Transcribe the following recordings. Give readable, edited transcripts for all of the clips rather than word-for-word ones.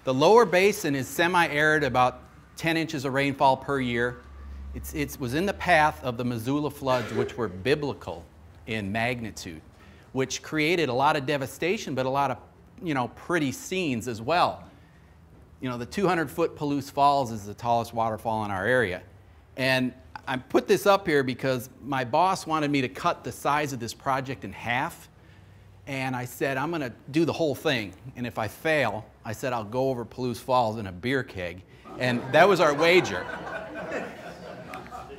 The lower basin is semi-arid, about 10 inches of rainfall per year. It was in the path of the Missoula floods, which were biblical in magnitude, which created a lot of devastation, but a lot of, pretty scenes as well. The 200-foot Palouse Falls is the tallest waterfall in our area. And I put this up here because my boss wanted me to cut the size of this project in half. And I said, I'm going to do the whole thing. And if I fail, I said, I'll go over Palouse Falls in a beer keg. And that was our wager.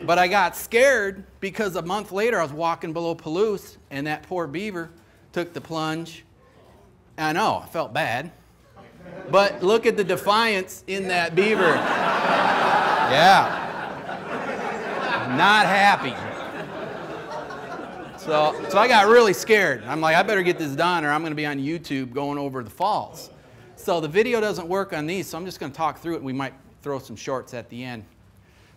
But I got scared because a month later I was walking below Palouse and that poor beaver took the plunge. I know, I felt bad. But look at the defiance in that beaver. Yeah. Not happy. So I got really scared. I'm like, I better get this done or I'm going to be on YouTube going over the falls. So the video doesn't work on these, so I'm just going to talk through it and we might throw some shorts at the end.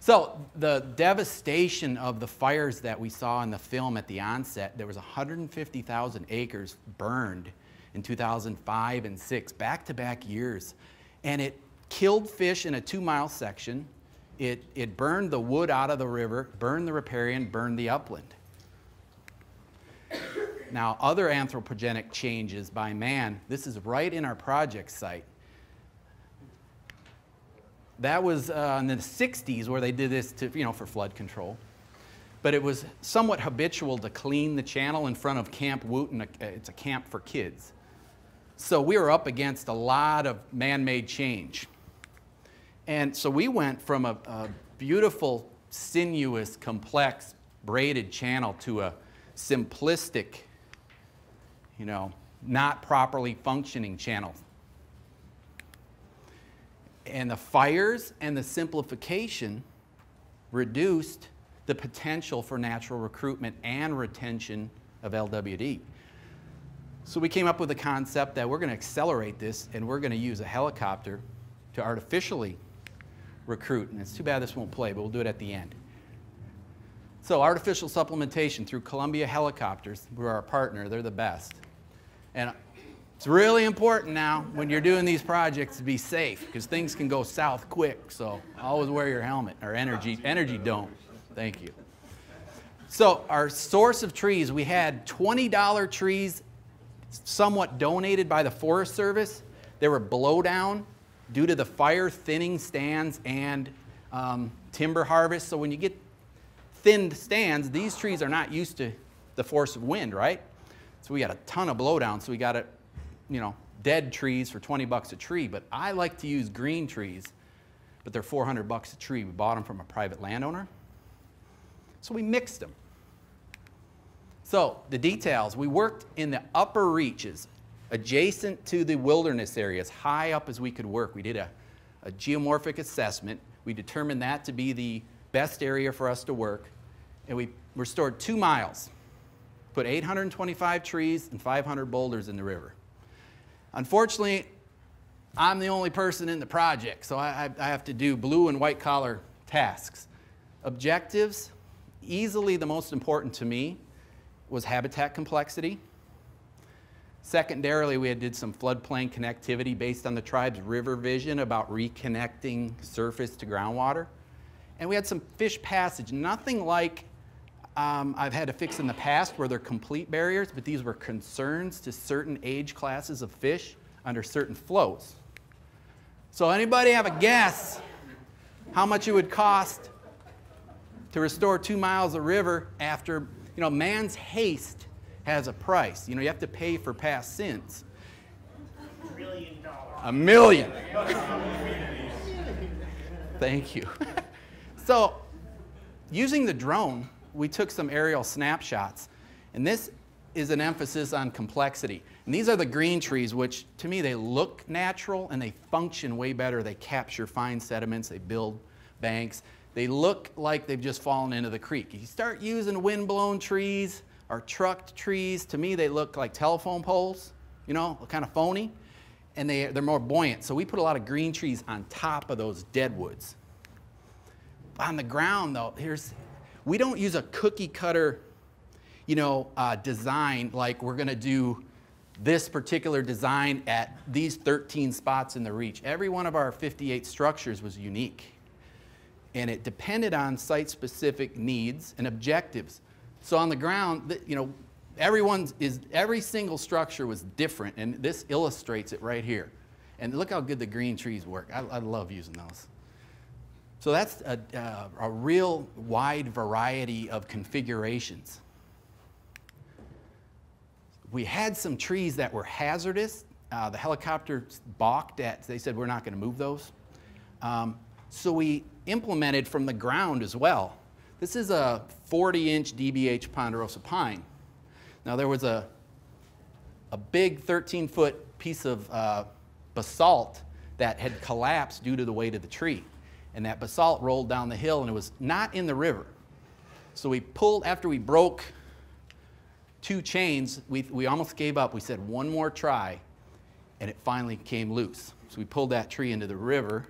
So the devastation of the fires that we saw in the film at the onset, there was 150,000 acres burned in 2005 and 6, back-to-back years. And it killed fish in a 2-mile section. It burned the wood out of the river, burned the riparian, burned the upland. Now, other anthropogenic changes by man, this is right in our project site. That was in the 60s where they did this to, for flood control. But it was somewhat habitual to clean the channel in front of Camp Wooten. It's a camp for kids. So we were up against a lot of man-made change. And so we went from a beautiful, sinuous, complex, braided channel to a simplistic, not properly functioning channel. And the fires and the simplification reduced the potential for natural recruitment and retention of LWD. So we came up with a concept that we're going to accelerate this and we're going to use a helicopter to artificially recruit. And it's too bad this won't play, but we'll do it at the end. So artificial supplementation through Columbia Helicopters, we're our partner, they're the best. And it's really important now when you're doing these projects to be safe because things can go south quick, so always wear your helmet or energy dome. Thank you. So our source of trees, we had $20 trees somewhat donated by the Forest Service. They were blowdown due to the fire thinning stands and timber harvest. So when you get thinned stands, these trees are not used to the force of wind, right? So we got a ton of blowdown, so we got it, dead trees for 20 bucks a tree. But I like to use green trees, but they're 400 bucks a tree. We bought them from a private landowner. So we mixed them. So the details, we worked in the upper reaches, adjacent to the wilderness areas, high up as we could work. We did a geomorphic assessment. We determined that to be the best area for us to work. And we restored 2 miles, put 825 trees and 500 boulders in the river. Unfortunately, I'm the only person in the project, so I have to do blue and white collar tasks. Objectives, easily the most important to me, was habitat complexity. Secondarily, we did some floodplain connectivity based on the tribe's river vision about reconnecting surface to groundwater. And we had some fish passage, nothing like I've had to fix in the past where they're complete barriers, but these were concerns to certain age classes of fish under certain flows. So anybody have a guess how much it would cost to restore 2 miles of river after, man's haste has a price. You have to pay for past sins. $1 million. $1 million. Thank you. So using the drone, we took some aerial snapshots, and this is an emphasis on complexity. And these are the green trees, which to me they look natural and they function way better. They capture fine sediments, they build banks. They look like they've just fallen into the creek. If you start using wind-blown trees or trucked trees, to me they look like telephone poles, kind of phony, and they're more buoyant. So we put a lot of green trees on top of those dead woods. On the ground though, we don't use a cookie cutter, design like we're gonna do this particular design at these 13 spots in the reach. Every one of our 58 structures was unique. And it depended on site-specific needs and objectives. So on the ground, you know, every single structure was different, and this illustrates it right here. And look how good the green trees work. I love using those. So that's a real wide variety of configurations. We had some trees that were hazardous. The helicopters balked at, they said, we're not going to move those. So we implemented from the ground as well. This is a 40-inch DBH ponderosa pine. Now there was a big 13-foot piece of basalt that had collapsed due to the weight of the tree. And that basalt rolled down the hill, and it was not in the river. So we pulled, after we broke 2 chains, we almost gave up. We said one more try, and it finally came loose. So we pulled that tree into the river,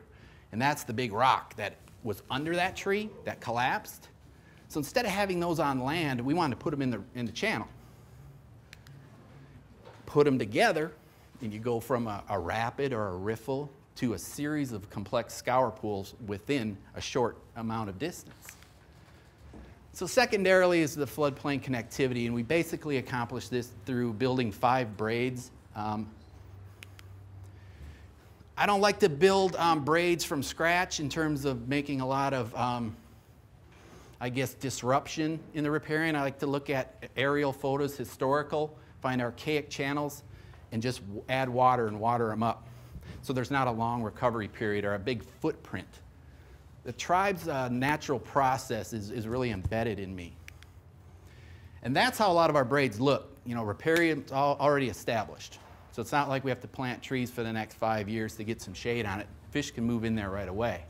and that's the big rock that was under that tree that collapsed. So instead of having those on land, we wanted to put them in the channel. Put them together, and you go from a rapid or a riffle to a series of complex scour pools within a short amount of distance. So secondarily is the floodplain connectivity, and we basically accomplished this through building 5 braids. I don't like to build braids from scratch in terms of making a lot of, I guess, disruption in the riparian. I like to look at aerial photos, historical, find archaic channels, and just add water and water them up. So there's not a long recovery period or a big footprint. The tribe's natural process is really embedded in me. And that's how a lot of our braids look. You know, riparian's already established. So it's not like we have to plant trees for the next 5 years to get some shade on it. Fish can move in there right away.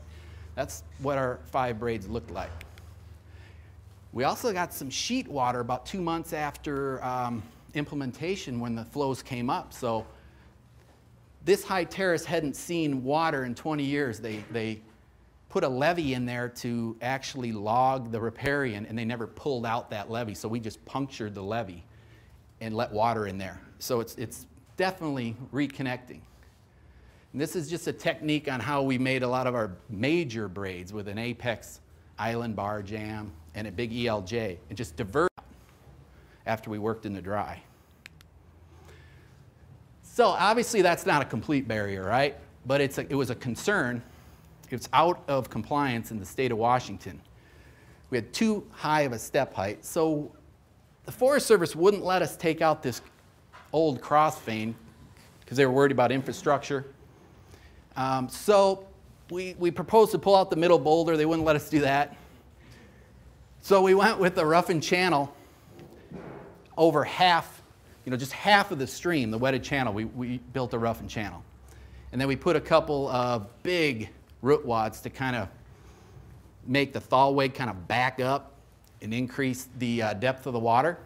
That's what our 5 braids look like. We also got some sheet water about 2 months after implementation when the flows came up. So this high terrace hadn't seen water in 20 years. They put a levee in there to actually log the riparian, and they never pulled out that levee. So we just punctured the levee and let water in there. So it's definitely reconnecting. And this is just a technique on how we made a lot of our major braids with an apex island bar jam and a big ELJ, and just divert after we worked in the dry. So obviously that's not a complete barrier, right? But it was a concern. It's out of compliance in the state of Washington. We had too high of a step height. So the Forest Service wouldn't let us take out this old cross vein because they were worried about infrastructure. So we proposed to pull out the middle boulder. They wouldn't let us do that. So we went with a roughened channel over half, just half of the stream, the wetted channel. We built a roughened channel. And then we put a couple of big root wads to kind of make the thaw wake kind of back up and increase the depth of the water.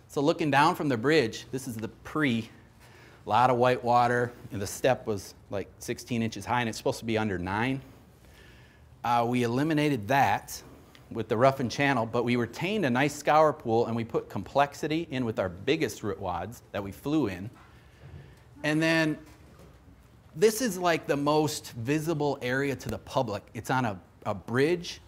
So looking down from the bridge, this is the a lot of white water, and the step was like 16 inches high, and it's supposed to be under 9. We eliminated that with the roughened channel, but we retained a nice scour pool, and we put complexity in with our biggest root wads that we flew in. And then this is like the most visible area to the public. It's on a bridge,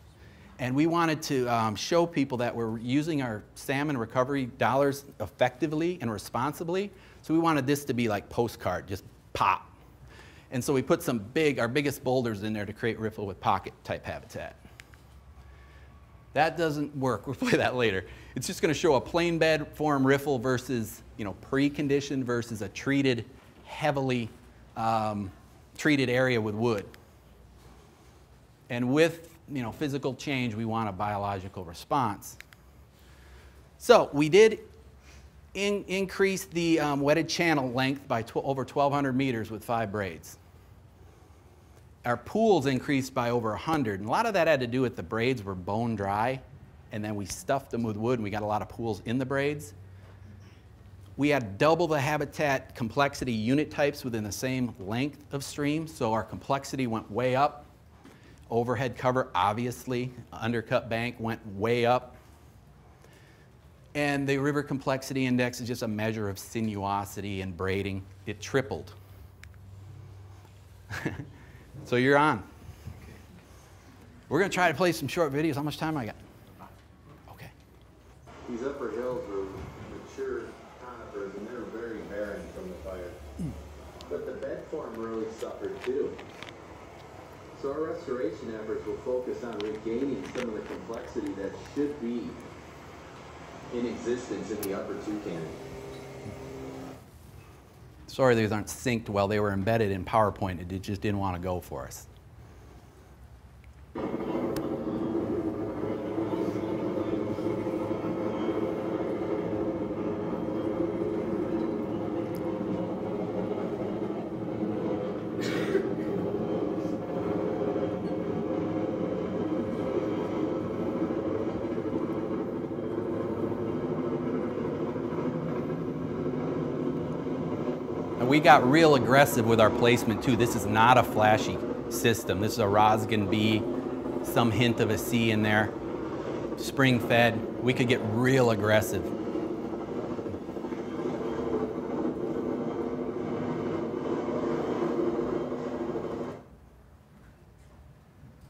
and we wanted to show people that we're using our salmon recovery dollars effectively and responsibly. So we wanted this to be like postcard, just pop. And so we put some our biggest boulders in there to create riffle with pocket type habitat. That doesn't work. We'll play that later. It's just going to show a plain bed form riffle versus, pre-conditioned versus a treated, heavily treated area with wood. And with, physical change, we want a biological response. So we did increase the wetted channel length by over 1,200 meters with 5 braids. Our pools increased by over 100. And a lot of that had to do with the braids were bone dry, and then we stuffed them with wood, and we got a lot of pools in the braids. We had double the habitat complexity unit types within the same length of stream, so our complexity went way up. Overhead cover, obviously, undercut bank went way up. And the river complexity index is just a measure of sinuosity and braiding. It tripled. So you're on. We're going to try to play some short videos. How much time I got? Okay. These upper hills were mature conifers, and they're very barren from the fire. But the bed form really suffered too. So our restoration efforts will focus on regaining some of the complexity that should be in existence in the upper Tucannon. Sorry these aren't synced well. They were embedded in PowerPoint. It just didn't want to go for us. We got real aggressive with our placement too. This is not a flashy system. This is a Rosgan B, some hint of a C in there, spring fed. We could get real aggressive.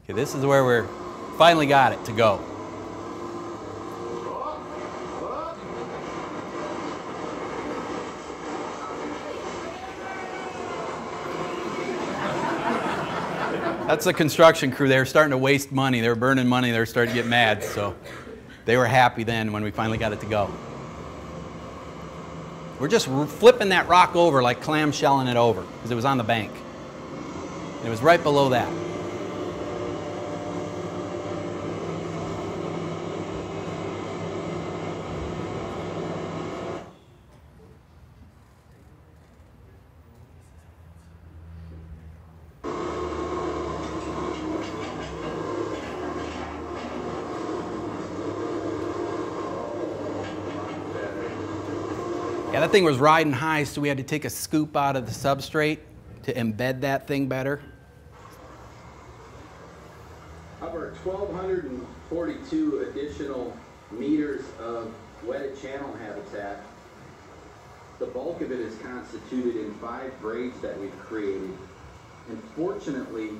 Okay, this is where we're finally got it to go. That's the construction crew. They were starting to waste money. They were burning money. They were starting to get mad. So they were happy then when we finally got it to go. We're just flipping that rock over, like clamshelling it over, because it was on the bank. It was right below that. Yeah, that thing was riding high, so we had to take a scoop out of the substrate to embed that thing better. Of our 1,242 additional meters of wetted channel habitat, the bulk of it is constituted in 5 braids that we've created. And fortunately,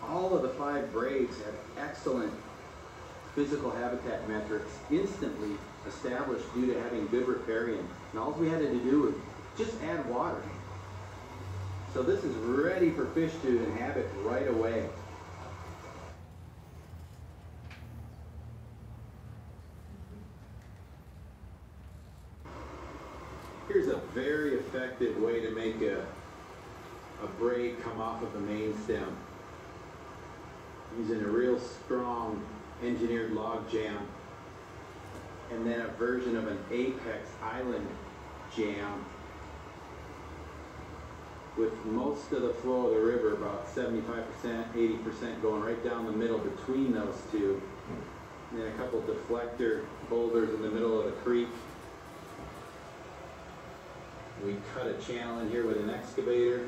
all of the 5 braids have excellent physical habitat metrics instantly established due to having good riparian. And all we had to do was just add water. So this is ready for fish to inhabit right away. Here's a very effective way to make a braid come off of the main stem. Using a real strong engineered log jam, and then a version of an apex island jam with most of the flow of the river, about 75%, 80% going right down the middle between those two. And then a couple deflector boulders in the middle of the creek. We cut a channel in here with an excavator,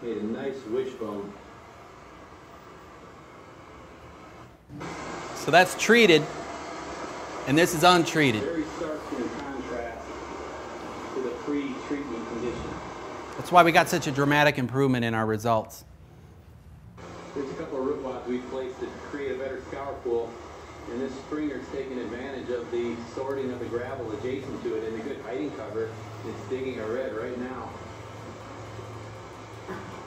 made a nice wishbone. So that's treated, and this is untreated. Very stark in contrast to the pre-treatment condition. That's why we got such a dramatic improvement in our results. There's a couple of root wads we placed to create a better scour pool, and this springer's taking advantage of the sorting of the gravel adjacent to it in a good hiding cover. It's digging a red right now.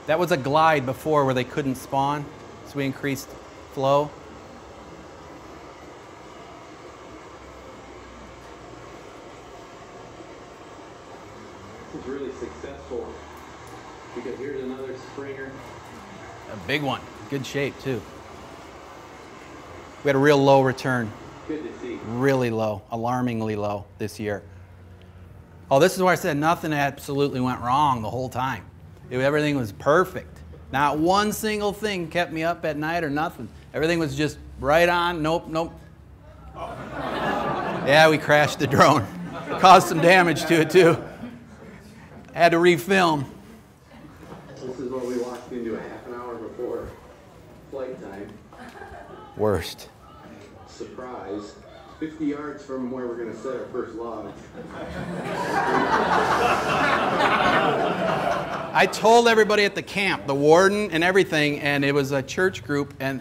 That was a glide before where they couldn't spawn, so we increased flow. This is really successful because here's another springer. A big one. Good shape, too. We had a real low return. Good to see. Really low, alarmingly low this year. Oh, this is where I said nothing absolutely went wrong the whole time. Everything was perfect. Not one single thing kept me up at night or nothing. Everything was just right on. Nope, nope. Yeah, we crashed the drone. Caused some damage to it, too. Had to refilm. This is what we walked into a half an hour before flight time. Worst. Surprise. 50 yards from where we're going to set our first log. I told everybody at the camp, the warden and everything, and it was a church group, and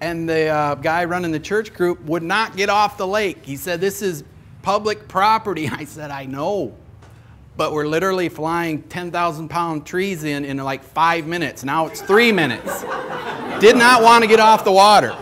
the guy running the church group would not get off the lake. He said, this is public property. I said, I know, but we're literally flying 10,000-pound trees in like 5 minutes. Now it's 3 minutes. Did not want to get off the water.